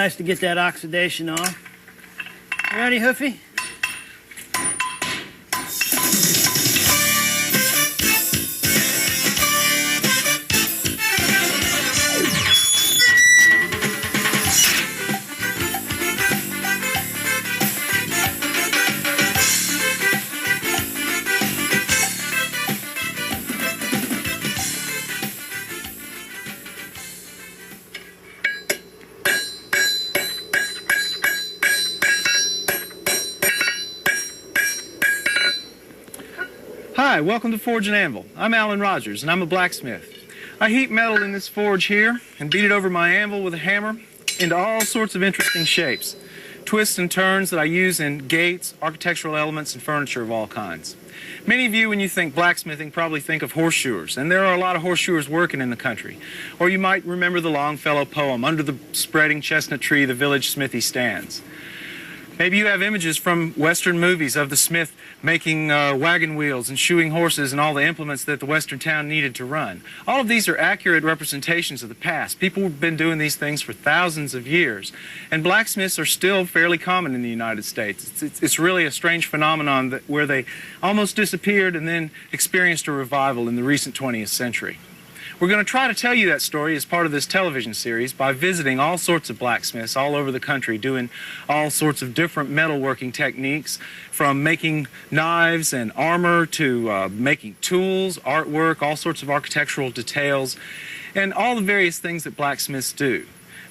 nice to get that oxidation off. You ready, Hoofy? Hi, welcome to Forge and Anvil. I'm Alan Rogers, and I'm a blacksmith. I heat metal in this forge here and beat it over my anvil with a hammer into all sorts of interesting shapes, twists and turns that I use in gates, architectural elements, and furniture of all kinds. Many of you, when you think blacksmithing, probably think of horseshoers, and there are a lot of horseshoers working in the country. Or you might remember the Longfellow poem, "Under the spreading chestnut tree, the village smithy stands." Maybe you have images from Western movies of the smith making wagon wheels and shoeing horses and all the implements that the Western town needed to run. All of these are accurate representations of the past. People have been doing these things for thousands of years. And blacksmiths are still fairly common in the United States. It's really a strange phenomenon where they almost disappeared and then experienced a revival in the recent 20th century. We're going to try to tell you that story as part of this television series by visiting all sorts of blacksmiths all over the country, doing all sorts of different metalworking techniques, from making knives and armor to making tools, artwork, all sorts of architectural details, and all the various things that blacksmiths do.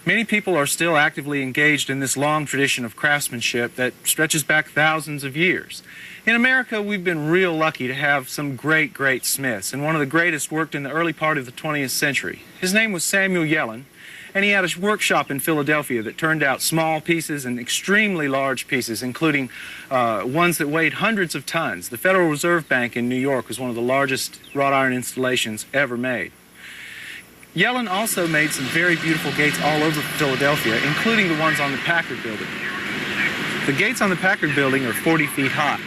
Many people are still actively engaged in this long tradition of craftsmanship that stretches back thousands of years. In America, we've been real lucky to have some great smiths, and one of the greatest worked in the early part of the 20th century. His name was Samuel Yellen, and he had a workshop in Philadelphia that turned out small pieces and extremely large pieces, including ones that weighed hundreds of tons. The Federal Reserve Bank in New York was one of the largest wrought iron installations ever made. Yellen also made some very beautiful gates all over Philadelphia, including the ones on the Packard building. The gates on the Packard building are 40 feet high,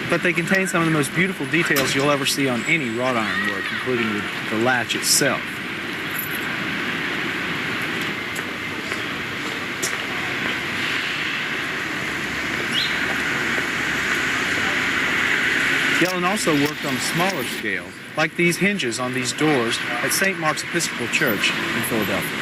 but they contain some of the most beautiful details you'll ever see on any wrought iron work, including the latch itself. Yellen also worked on a smaller scale, like these hinges on these doors at St. Mark's Episcopal Church in Philadelphia.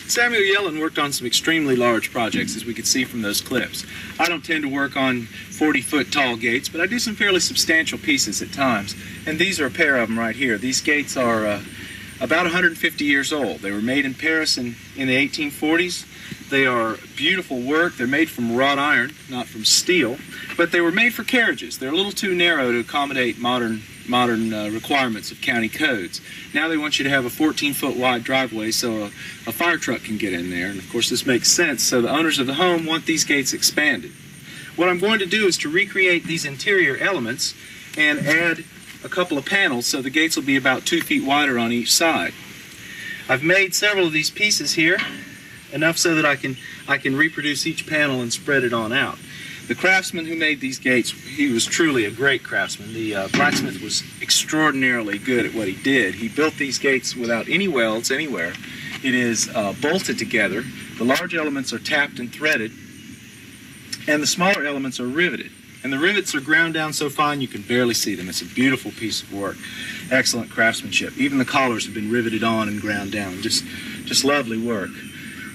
Samuel Yellen worked on some extremely large projects, as we could see from those clips. I don't tend to work on 40-foot tall gates, but I do some fairly substantial pieces at times, and these are a pair of them right here. These gates are about 150 years old. They were made in Paris in the 1840s. They are beautiful work. They're made from wrought iron, not from steel, but they were made for carriages. They're a little too narrow to accommodate modern requirements of county codes. Now they want you to have a 14-foot wide driveway so a fire truck can get in there, and of course this makes sense, so the owners of the home want these gates expanded. What I'm going to do is to recreate these interior elements and add a couple of panels so the gates will be about 2 feet wider on each side. I've made several of these pieces here, enough so that I can reproduce each panel and spread it on out. The craftsman who made these gates, he was truly a great craftsman. The blacksmith was extraordinarily good at what he did. He built these gates without any welds anywhere. It is bolted together. The large elements are tapped and threaded, and the smaller elements are riveted. And the rivets are ground down so fine you can barely see them. It's a beautiful piece of work. Excellent craftsmanship. Even the collars have been riveted on and ground down. Just lovely work.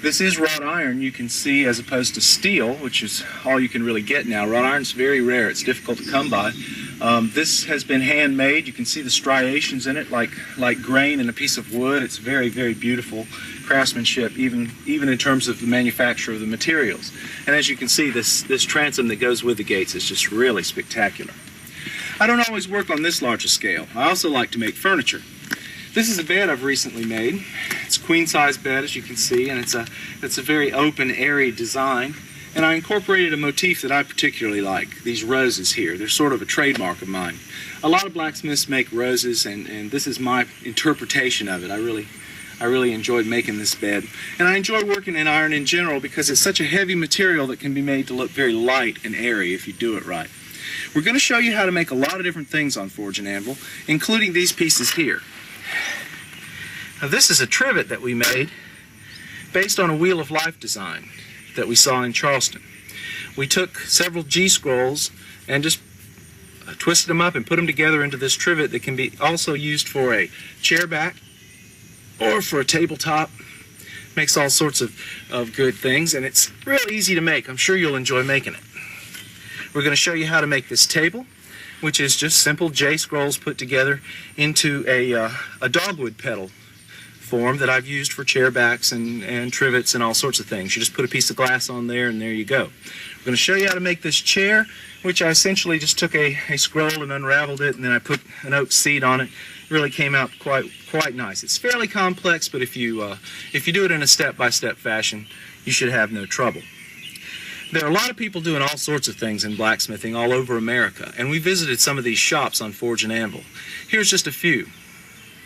This is wrought iron, you can see, as opposed to steel, which is all you can really get now. Wrought iron's very rare. It's difficult to come by. This has been handmade. You can see the striations in it, like grain in a piece of wood. It's very beautiful craftsmanship, even in terms of the manufacture of the materials. And as you can see, this transom that goes with the gates is just really spectacular. I don't always work on this large a scale. I also like to make furniture. This is a bed I've recently made. It's a queen-size bed, as you can see, and it's a very open, airy design. And I incorporated a motif that I particularly like, these roses here. They're sort of a trademark of mine. A lot of blacksmiths make roses, and this is my interpretation of it. I really enjoyed making this bed. And I enjoy working in iron in general because it's such a heavy material that can be made to look very light and airy if you do it right. We're going to show you how to make a lot of different things on Forge and Anvil, including these pieces here. Now this is a trivet that we made based on a Wheel of Life design that we saw in Charleston. We took several G-scrolls and just twisted them up and put them together into this trivet that can be also used for a chair back or for a tabletop. Makes all sorts of good things, and it's real easy to make. I'm sure you'll enjoy making it. We're going to show you how to make this table, which is just simple J-scrolls put together into a dogwood pedal form that I've used for chair backs and trivets and all sorts of things. You just put a piece of glass on there and there you go. We're going to show you how to make this chair, which I essentially just took a scroll and unraveled it, and then I put an oak seat on it. It really came out quite nice. It's fairly complex, but if you do it in a step-by-step fashion, you should have no trouble. There are a lot of people doing all sorts of things in blacksmithing all over America, and we visited some of these shops on Forge and Anvil. Here's just a few.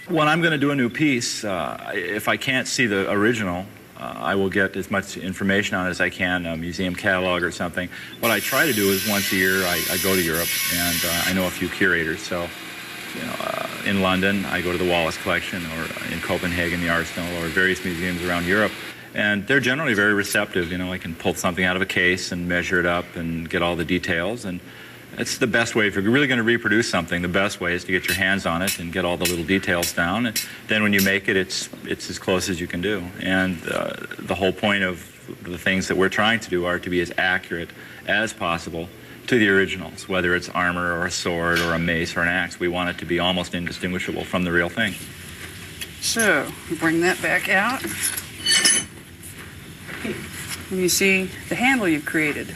When I'm going to do a new piece, if I can't see the original, I will get as much information on it as I can, a museum catalog or something. What I try to do is once a year I go to Europe, and I know a few curators. So, in London, I go to the Wallace Collection, or in Copenhagen, the Arsenal, or various museums around Europe. And they're generally very receptive. I can pull something out of a case and measure it up and get all the details. And it's the best way. If you're really going to reproduce something, the best way is to get your hands on it and get all the little details down. And then when you make it, it's as close as you can do. And the whole point of the things that we're trying to do are to be as accurate as possible to the originals, whether it's armor or a sword or a mace or an axe. We want it to be almost indistinguishable from the real thing. So, bring that back out. And you see the handle you've created.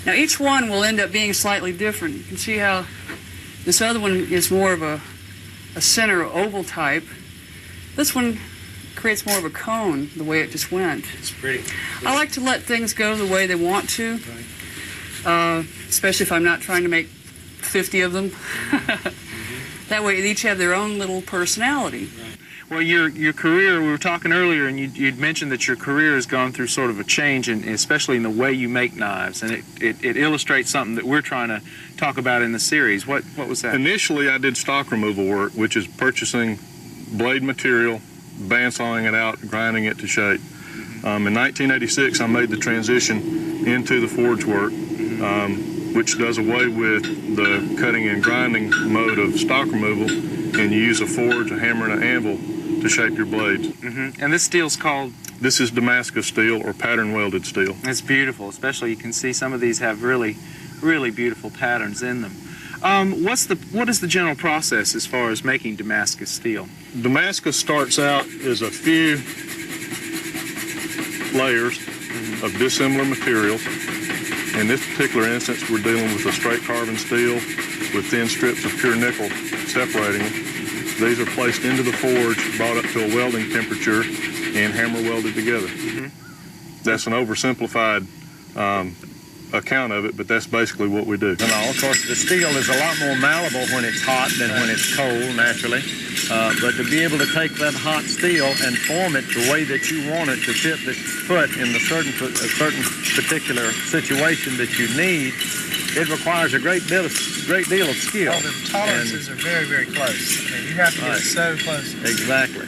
Now each one will end up being slightly different. You can see how this other one is more of a center oval type. This one creates more of a cone, the way it just went. It's pretty. I like to let things go the way they want to, especially if I'm not trying to make 50 of them. That way they each have their own little personality. Well, your career, we were talking earlier, and you'd mentioned that your career has gone through sort of a change, especially in the way you make knives, and it illustrates something that we're trying to talk about in the series. What was that? Initially, I did stock removal work, which is purchasing blade material, bandsawing it out, grinding it to shape. In 1986, I made the transition into the forge work, which does away with the cutting and grinding mode of stock removal, and you use a forge, a hammer, and an anvil to shape your blades. And this steel's called? This is Damascus steel, or pattern welded steel. It's beautiful, especially you can see some of these have really beautiful patterns in them. What is the general process as far as making Damascus steel? Damascus starts out as a few layers of dissimilar materials. In this particular instance, we're dealing with a straight carbon steel with thin strips of pure nickel separating them. These are placed into the forge, brought up to a welding temperature, and hammer welded together. That's an oversimplified account of it, but that's basically what we do. Of course, the steel is a lot more malleable when it's hot than when it's cold, naturally. But to be able to take that hot steel and form it the way that you want it to fit the foot in the certain particular situation that you need, it requires a great deal of skill. Well, the tolerances are very, very close. And you have to get so close. Exactly.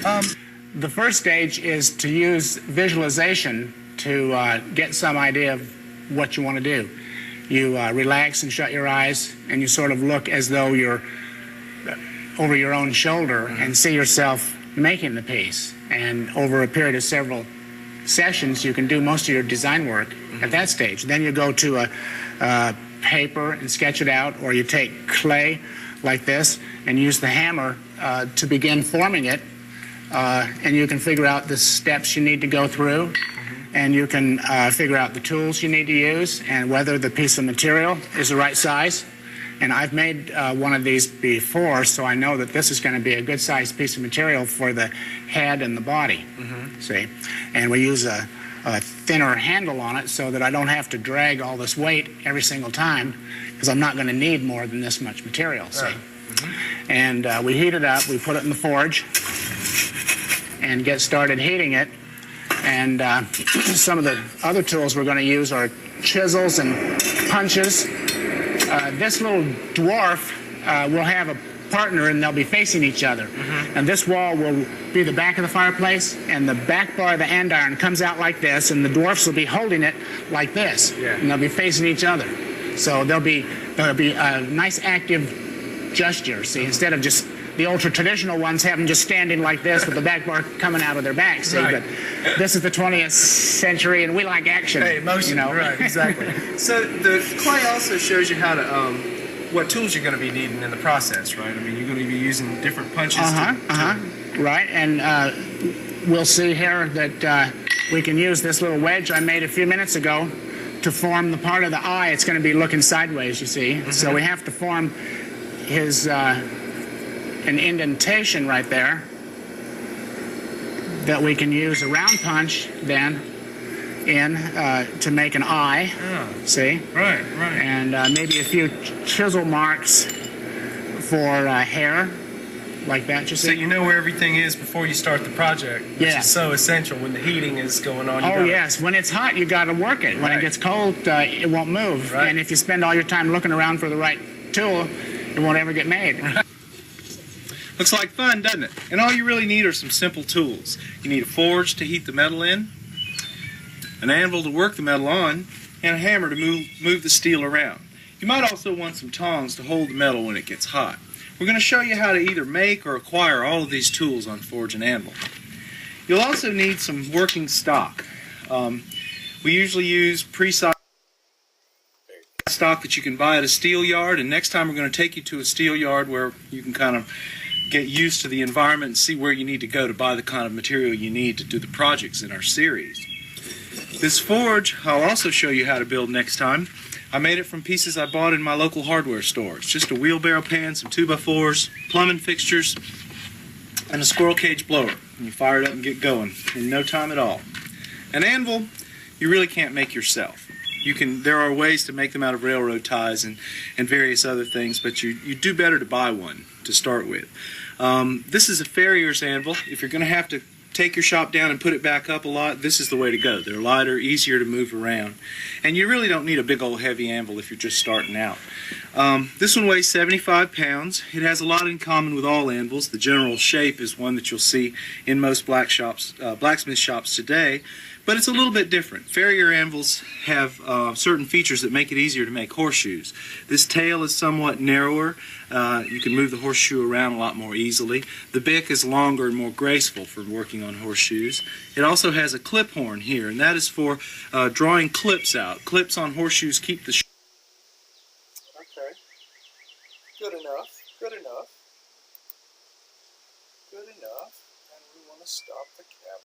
The first stage is to use visualization to get some idea of what you want to do. You relax and shut your eyes, and you sort of look as though you're over your own shoulder and see yourself making the piece. And over a period of several sessions, you can do most of your design work at that stage. Then you go to a paper and sketch it out, or you take clay like this and use the hammer to begin forming it, and you can figure out the steps you need to go through, and you can figure out the tools you need to use and whether the piece of material is the right size. And I've made one of these before, so I know that this is going to be a good sized piece of material for the head and the body. See, and we use a thinner handle on it so that I don't have to drag all this weight every single time, because I'm not going to need more than this much material. See, and we heat it up, we put it in the forge, and get started heating it. And some of the other tools we're going to use are chisels and punches. This little dwarf will have a partner, and they'll be facing each other. And this wall will be the back of the fireplace, and the back bar of the andiron comes out like this, and the dwarfs will be holding it like this, and they'll be facing each other. So there'll be a nice active gesture. See, instead of just the ultra-traditional ones have them just standing like this with the back bar coming out of their back, see? But this is the 20th century, and we like action. Hey, motion, you know? right, exactly. So the clay also shows you how to, what tools you're going to be needing in the process, right? I mean, you're going to be using different punches Right, and we'll see here that we can use this little wedge I made a few minutes ago to form the part of the eye. It's going to be looking sideways, you see. So we have to form his... an indentation right there that we can use a round punch then in to make an eye. See? Right. And maybe a few chisel marks for hair, like that, you see? So you know where everything is before you start the project, which is so essential when the heating is going on. Yes. When it's hot, you got to work it. When it gets cold, it won't move. And if you spend all your time looking around for the right tool, it won't ever get made. Looks like fun, doesn't it? And all you really need are some simple tools. You need a forge to heat the metal in, an anvil to work the metal on, and a hammer to move the steel around. You might also want some tongs to hold the metal when it gets hot. We're going to show you how to either make or acquire all of these tools on Forge and Anvil. You'll also need some working stock. We usually use pre-sized stock that you can buy at a steel yard, and next time we're going to take you to a steel yard where you can kind of get used to the environment and see where you need to go to buy the kind of material you need to do the projects in our series. This forge I'll also show you how to build next time. I made it from pieces I bought in my local hardware store. It's just a wheelbarrow pan, some 2x4s, plumbing fixtures, and a squirrel cage blower. And you fire it up and get going in no time at all. An anvil, you really can't make yourself. There are ways to make them out of railroad ties and various other things, but you do better to buy one to start with. This is a Farriers anvil. If you're going to have to take your shop down and put it back up a lot, this is the way to go. They're lighter, easier to move around. And you really don't need a big old heavy anvil if you're just starting out. This one weighs 75 pounds. It has a lot in common with all anvils. The general shape is one that you'll see in most blacksmith shops today. But it's a little bit different. Farrier anvils have certain features that make it easier to make horseshoes. This tail is somewhat narrower. You can move the horseshoe around a lot more easily. The bick is longer and more graceful for working on horseshoes. It also has a clip horn here, and that is for drawing clips out. Clips on horseshoes keep the... Okay. Good enough. Good enough. Good enough. And we want to stop the cap.